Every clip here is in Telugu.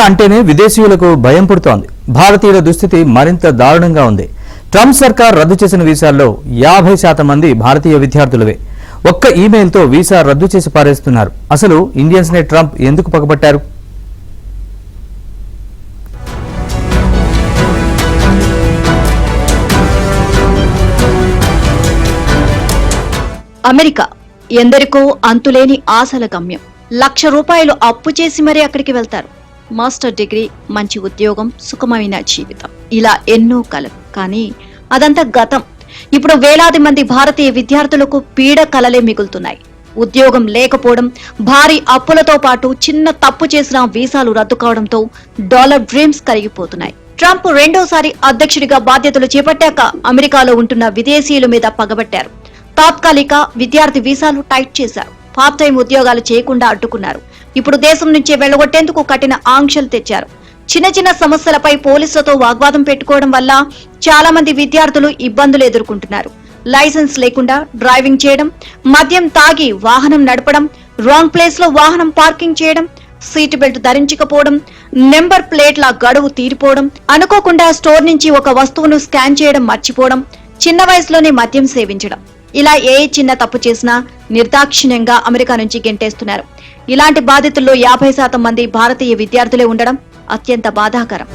అంటేనే విదేశీయులకు భయం పుడుతోంది. భారతీయుల దుస్థితి మరింత దారుణంగా ఉంది. ట్రంప్ సర్కార్ రద్దు చేసిన వీసాల్లో 50% మంది భారతీయ విద్యార్థులవే. ఒక్క ఈమెయిల్తో వీసా రద్దు చేసి పారేస్తున్నారు. అసలు ఇండియన్స్ నే ట్రంప్ ఎందుకు పగబట్టారు? అమెరికా ఎందరికో అంతులేని ఆశల గమ్యం. ₹1,00,000 అప్పు చేసి మరీ అక్కడికి వెళ్తారు. మాస్టర్ డిగ్రీ, మంచి ఉద్యోగం, సుఖమైన జీవితం, ఇలా ఎన్నో కలలు. కానీ అదంతా గతం. ఇప్పుడు వేలాది మంది భారతీయ విద్యార్థులకు పీడ కలలే మిగులుతున్నాయి. ఉద్యోగం లేకపోవడం, భారీ అప్పులతో పాటు చిన్న తప్పు చేసిన వీసాలు రద్దు కావడంతో డాలర్ డ్రీమ్స్ కరిగిపోతున్నాయి. ట్రంప్ రెండోసారి అధ్యక్షుడిగా బాధ్యతలు చేపట్టాక అమెరికాలో ఉంటున్న విదేశీయుల మీద పగబట్టారు. తాత్కాలిక విద్యార్థి వీసాలు టైట్ చేశారు. పార్ట్ టైం ఉద్యోగాలు చేయకుండా అడ్డుకున్నారు. ఇప్పుడు దేశం నుంచే వెళ్లగొట్టేందుకు కఠిన ఆంక్షలు తెచ్చారు. చిన్న చిన్న సమస్యలపై పోలీసులతో వాగ్వాదం పెట్టుకోవడం వల్ల చాలా మంది విద్యార్థులు ఇబ్బందులు ఎదుర్కొంటున్నారు. లైసెన్స్ లేకుండా డ్రైవింగ్ చేయడం, మద్యం తాగి వాహనం నడపడం, రాంగ్ ప్లేస్ లో వాహనం పార్కింగ్ చేయడం, సీట్ బెల్ట్ ధరించకపోవడం, నెంబర్ ప్లేట్ల గడువు తీరిపోవడం, అనుకోకుండా స్టోర్ నుంచి ఒక వస్తువును స్కాన్ చేయడం మర్చిపోవడం, చిన్న వయసులోనే మద్యం సేవించడం, ఇలా ఏ చిన్న తప్పు చేసినా నిర్దాక్షిణ్యంగా అమెరికా నుంచి గెంటేస్తున్నారు. ఇలాంటి బాధితుల్లో 50% మంది భారతీయ విద్యార్థులే ఉండడం అత్యంత బాధాకరం.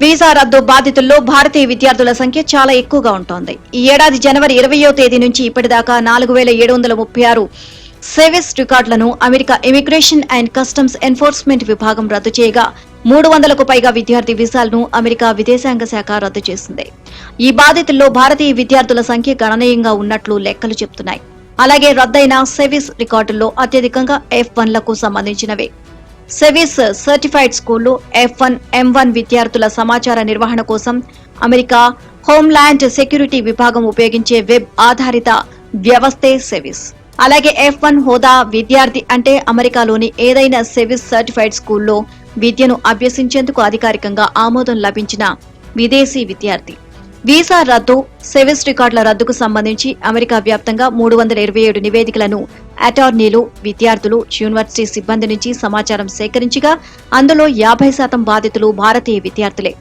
వీసా రద్దు బాధితుల్లో భారతీయ విద్యార్థుల సంఖ్య చాలా ఎక్కువగా ఉంటోంది. ఈ ఏడాది జనవరి 20వ తేదీ నుంచి ఇప్పటిదాకా 4,736 సర్వీస్ రికార్డులను America immigration and customs enforcement విభాగం రద్దు చేయగా 300కు పైగా విద్యార్థి వీసాలను అమెరికా విదేశాంగ శాఖ రద్దు చేసింది. ఈ బాధితుల్లో భారతీయ విద్యార్థుల సంఖ్య గణనీయంగా ఉన్నట్లు లెక్కలు చెబుతున్నాయి. అలాగే రద్దయిన సర్వీస్ రికార్డుల్లో అత్యధికంగా F1లకు సంబంధించినవే. సర్వీస్ సర్టిఫైడ్ స్కూళ్లు F1, M1 విద్యార్థుల సమాచార నిర్వహణ కోసం అమెరికా హోంల్యాండ్ సెక్యూరిటీ విభాగం ఉపయోగించే వెబ్ ఆధారిత వ్యవస్థే సర్వీస్. అలాగే F1 హోదా విద్యార్థి అంటే అమెరికాలోని ఏదైనా సర్వీస్ సర్టిఫైడ్ స్కూల్లో విద్యను అభ్యసించేందుకు అధికారికంగా ఆమోదం లభించిన విదేశీ విద్యార్థి. వీసా రద్దు, సర్వీస్ రికార్డుల రద్దుకు సంబంధించి అమెరికా వ్యాప్తంగా 327 నివేదికలను అటార్నీలు, విద్యార్థులు, యూనివర్సిటీ సిబ్బంది నుంచి సమాచారం సేకరించగా అందులో 50% బాధితులు భారతీయ విద్యార్థులే.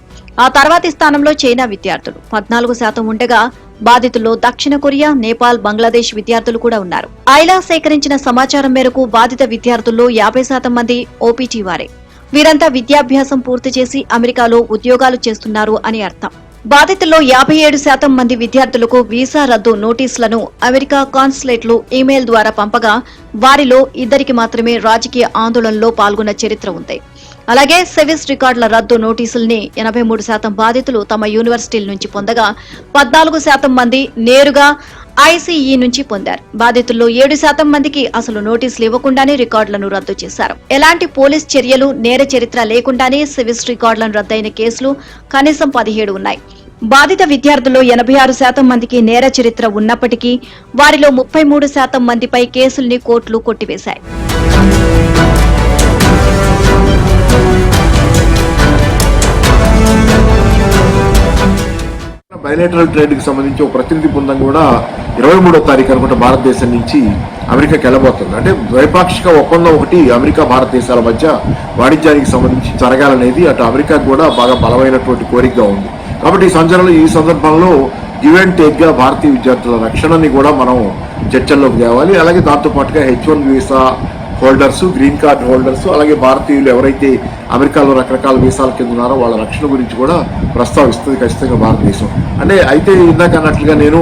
ఆ తర్వాతి స్థానంలో చైనా విద్యార్థులు 14% ఉండగా బాధితుల్లో దక్షిణ కొరియా, నేపాల్, బంగ్లాదేశ్ విద్యార్థులు కూడా ఉన్నారు. ఐలా సేకరించిన సమాచారం మేరకు బాధిత విద్యార్థుల్లో 50% మంది ఓపీటీ వారే. వీరంతా విద్యాభ్యాసం పూర్తి చేసి అమెరికాలో ఉద్యోగాలు చేస్తున్నారు అని అర్థం. బాధితుల్లో 57% మంది విద్యార్థులకు వీసా రద్దు నోటీసులను అమెరికా కాన్సులేట్లు ఈమెయిల్ ద్వారా పంపగా వారిలో 2 మాత్రమే రాజకీయ ఆందోళనలో పాల్గొన్న చరిత్ర ఉంది. అలాగే సర్వీస్ రికార్డుల రద్దు నోటీసుల్ని 83% బాధితులు తమ యూనివర్సిటీల నుంచి పొందగా 14% మంది నేరుగా ఐసీఈ నుంచి పొందారు. బాధితుల్లో 7% మందికి అసలు నోటీసులు ఇవ్వకుండానే రికార్డులను రద్దు చేశారు. ఎలాంటి పోలీస్ చర్యలు, నేర చరిత్ర లేకుండానే సర్వీస్ రికార్డులను రద్దయిన కేసులు కనీసం 17 ఉన్నాయి. బాధిత విద్యార్థుల్లో 86% మందికి నేర చరిత్ర ఉన్నప్పటికీ వారిలో 33% మందిపై కేసుల్ని కోర్టులు కొట్టివేశాయి. బైలేటరల్ ట్రేడ్ కి సంబంధించి ఒక ప్రతినిధి బృందం కూడా 23వ తారీఖు అనుకుంటే భారతదేశం నుంచి అమెరికాకి వెళ్ళబోతుంది. అంటే ద్వైపాక్షిక ఒప్పందం ఒకటి అమెరికా భారతదేశాల మధ్య వాణిజ్యానికి సంబంధించి జరగాలనేది అటు అమెరికాకు కూడా బాగా బలమైనటువంటి కోరికగా ఉంది. కాబట్టి ఈ సందర్భంలో గివ్ అండ్ టేక్ గా భారతీయ విద్యార్థుల రక్షణని కూడా మనం చర్చల్లోకి తేవాలి. అలాగే దాంతో పాటుగా H1 visa holders, green card holders, అలాగే భారతీయులు ఎవరైతే అమెరికాలో రకరకాల వీసాల కింద ఉన్నారో వాళ్ళ రక్షణ గురించి కూడా ప్రస్తావిస్తుంది ఖచ్చితంగా భారతదేశం. అయితే ఇందాక అన్నట్లుగా నేను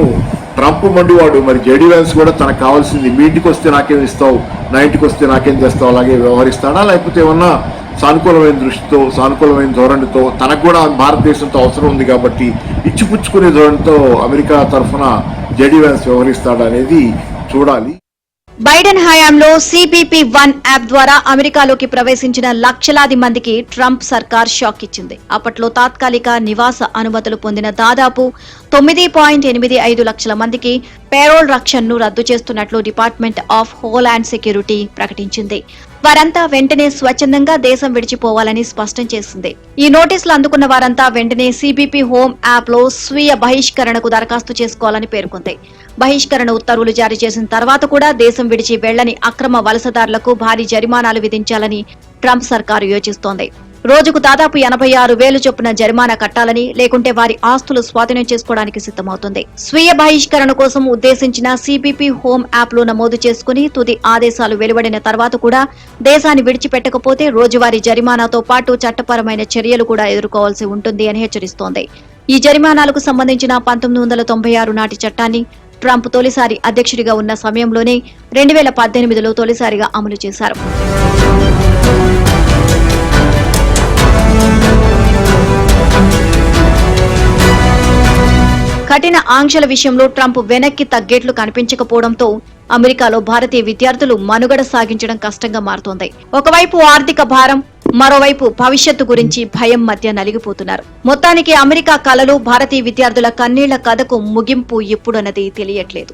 ట్రంప్ మండివాడు, మరి జేడీ వ్యాన్స్ కూడా తనకు కావాల్సింది మీ ఇంటికి వస్తే నాకేం ఇస్తావు, నా ఇంటికి వస్తే నాకేం చేస్తావు అలాగే వ్యవహరిస్తాడా, లేకపోతే ఏమన్నా సానుకూలమైన దృష్టితో, సానుకూలమైన ధోరణితో, తనకు కూడా భారతదేశంతో అవసరం ఉంది కాబట్టి ఇచ్చిపుచ్చుకునే ధోరణితో అమెరికా తరఫున జేడీ వ్యాన్స్ వ్యవహరిస్తాడా అనేది చూడాలి. బైడెన్ హయాంలో CBP-1 యాప్ ద్వారా అమెరికాలోకి ప్రవేశించిన లక్షలాది మందికి ట్రంప్ సర్కార్ షాక్ ఇచ్చింది. అప్పట్లో తాత్కాలిక నివాస అనుమతులు పొందిన దాదాపు 9.85 లక్షల మందికి పేరోల్ రక్షణను రద్దు చేస్తున్నట్లు డిపార్ట్మెంట్ ఆఫ్ హోలాండ్ సెక్యూరిటీ ప్రకటించింది. వారంతా వెంటనే స్వచ్ఛందంగా దేశం విడిచిపోవాలని స్పష్టం చేసింది. ఈ నోటీసులు అందుకున్న వారంతా వెంటనే సిబిపి హోమ్ యాప్ లో స్వీయ బహిష్కరణకు దరఖాస్తు చేసుకోవాలని పేర్కొంది. బహిష్కరణ ఉత్తర్వులు జారీ చేసిన తర్వాత కూడా దేశం విడిచి వెళ్లని అక్రమ వలసదారులకు భారీ జరిమానాలు విధించాలని ట్రంప్ సర్కారు యోచిస్తోంది. రోజుకు దాదాపు 86,000 చొప్పున జరిమానా కట్టాలని, లేకుంటే వారి ఆస్తులు స్వాధీనం చేసుకోవడానికి సిద్ధమవుతుంది. స్వీయ బహిష్కరణ కోసం ఉద్దేశించిన సిబిపి హోమ్ యాప్ లో నమోదు చేసుకుని తుది ఆదేశాలు వెలువడిన తర్వాత కూడా దేశాన్ని విడిచిపెట్టకపోతే రోజువారీ జరిమానాతో పాటు చట్టపరమైన చర్యలు కూడా ఎదుర్కోవాల్సి ఉంటుంది అని హెచ్చరిస్తోంది. ఈ జరిమానాలకు సంబంధించిన 1996 నాటి చట్టాన్ని ట్రంప్ తొలిసారి అధ్యక్షుడిగా ఉన్న సమయంలోనే 2018లో తొలిసారిగా అమలు చేశారు. కఠిన ఆంక్షల విషయంలో ట్రంప్ వెనక్కి తగ్గేట్లు కనిపించకపోవడంతో అమెరికాలో భారతీయ విద్యార్థులు మనుగడ సాగించడం కష్టంగా మారుతోంది. ఒకవైపు ఆర్థిక భారం, మరోవైపు భవిష్యత్తు గురించి భయం మధ్య నలిగిపోతున్నారు. మొత్తానికి అమెరికా కలలు, భారతీయ విద్యార్థుల కన్నీళ్ల కథకు ముగింపు ఎప్పుడన్నది తెలియట్లేదు.